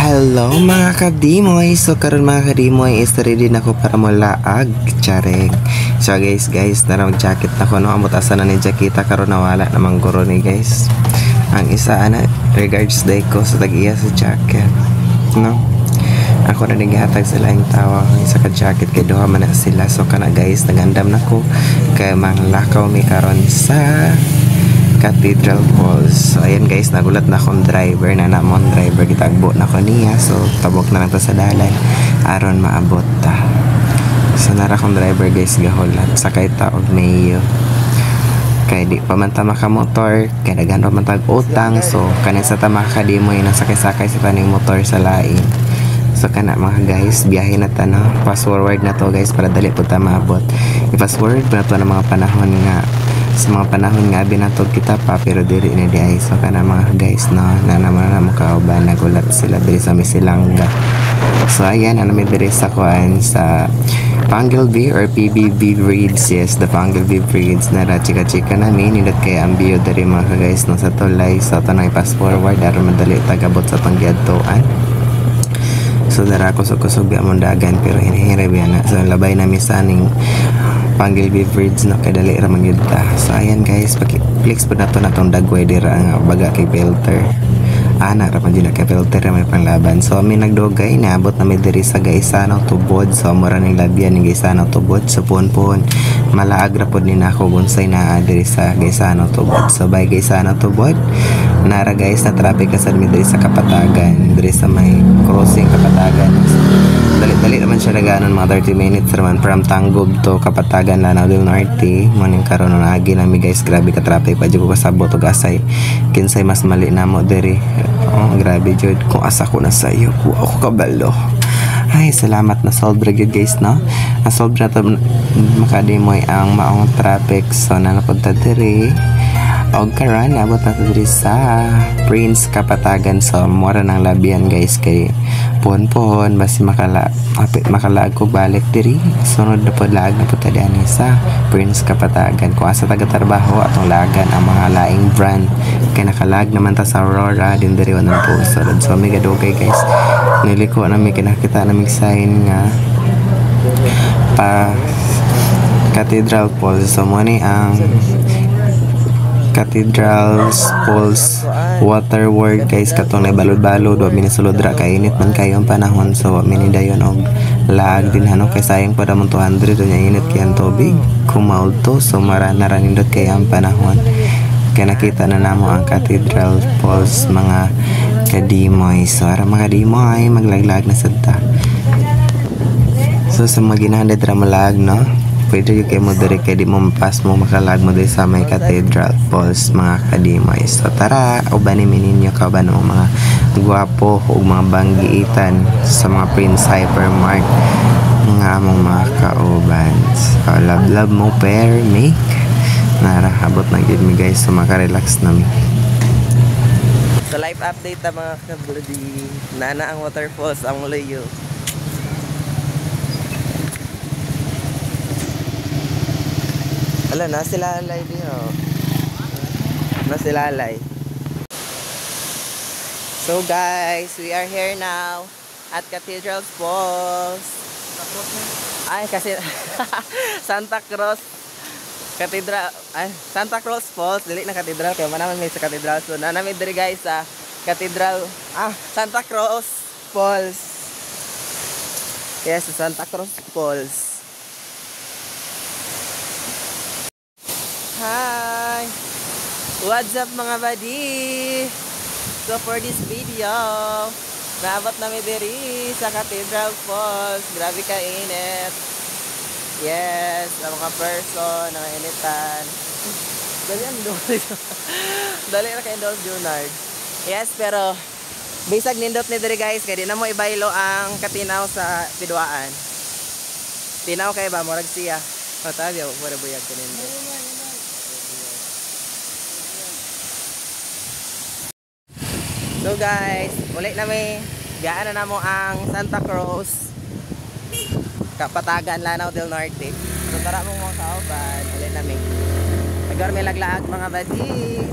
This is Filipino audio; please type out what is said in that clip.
Hello mga kadimoy. So karon mga kadimoy is ready na ko para mo laag chareng. So guys na mag-jacket na ko no. Amot asa na ni jakita karon nawala namang guro ni guys. Ang isa ana regards day ko sa tag-iya sa jacket. No. Ako na naghatag sila yung tawa sa ka-jacket kay duha man na sila. So kana guys nagandam na ko kay manglakaw mi karon sa Cathedral Falls. So ayan guys, nagulat na akong driver na namon driver gitagbo na ko niya. So tabok na lang to sa dalan aron maabot ta. So nara akong driver guys gahulat sakay ta og mayo. Kay di pa man ta makamotor, kay daghan pa man tag utang. So kanin sa ta makadimoy na sakay-sakay sa taning motor sa lain. So kana mga guys, biyahe na ta no. Fast forward na to guys para dali po ta maabot. I-fast forward pa na to ng mga panahon nga sa mga panahon nga binatog kita pa pero diri na di ay. So kana mga guys no, na naman na makauban nagulat sila diri sa Misilanga. So ayan ano may diri sa kuan sa Pangleby or PBB Breeds. Yes, the Pangleby Breeds na ra chika-chika namin nindot kay ang bio diri mga guys no sa tulay. So tanay fast forward aron madali tagabot sa panggiadtoan. So dara ko kusog among dagan pero hinihire biya na. So labay na misaning Pangleby Breeds no kay dali ra man gyud ta. So ayan guys, paki-flex po nato natong dagway dira nga baga kay filter. Ana ra man gyud kay filter may panglaban. So mi nagdugay naabot na mi diri sa Gaisano Tubod. So mura ning labyan ning Gaisano Tubod sa puon-puon. Malaag ra pod ni nako unsay naa diri sa Gaisano Tubod. So by Gaisano Tubod nara guys na traffic kasad mi diri sa Kapatagan, diri sa may crossing Kapatagan. Dali naman siya naganon mga 30 minutes naman from Tanggob to Kapatagan Lanao del Norte. Morning karon na agi nami guys, grabe ka traffic pa jud ko kasabot og asay kinsay mas mali namo diri. Oh grabe jud kung asa ko na sayo ko ako kabalo. Ay salamat na solve ra gyud guys no. Na solve na to makadimoy ang maong traffic. So nanapod ta diri og karon abot na diri sa Prince Kapatagan. So mura nang labian guys kay pon basi makalaag ko balik diri. Sunod na pod laag na pod ta diani sa Prince Kapatagan. Kung asa taga trabaho atong lagan ang mga laing brand kay nakalag naman ta sa Aurora din diri wanang puso. So mega dugay guys. Niliko na mi kinakita na mig sign nga pa Cathedral Falls. So mo ni ang Cathedral Falls Water World guys, katong na balod-balod wa minisulod ra kay init man kayo ang panahon. So minidayon og lag din hano kay sayang pa damon 200 nya init kay ang tubig kumalto. So marana ra nindot kay ang panahon kay nakita na namo ang Cathedral Falls mga kadimoy. So ara mga kadimoy maglaglag na sad ta. So sa mga ginahanda ra malag no, pwede yung kayo mo diri kay di mo mapas mo makalag mo diri sa may Cathedral Falls mga kadimoy. So tara ubanin ninyo kauban mo mga gwapo o mga banggiitan sa mga Prince Hypermart nga among mga kauban. So love mo pair make narahabot na gyud mi guys. So maka-relax na mi. So live update ta mga kablodi, nana ang waterfalls ang Layo. Ala, nasilalay din oh. Nasilalay. So guys, we are here now at Cathedral Falls. Ay, kasi Santa Cruz Cathedral. Ay, Santa Cruz Falls. Dili na Cathedral. Kaya manaman may sa Cathedral. So, nanamid diri guys sa Cathedral. Santa Cruz Falls. Yes, Santa Cruz Falls. Hi! What's up mga buddy? So for this video, naabot namin diri sa Cathedral Falls. Grabe ka init. Yes, ang mga person, ang initan. Dali ang dole. Dali na kay Dolph Junard. Yes, pero bisag nindot ni diri guys, kaya di na mo ibaylo ang katinaw sa Piduaan. Tinaw kay ba murag siya. Patabi ako para buyag kanindot. So guys, ulit na may gaan na mo ang Santa Cruz Kapatagan Lanao del Norte. So tara mo mga kauban, ulit na may agar may laglaag mga badi.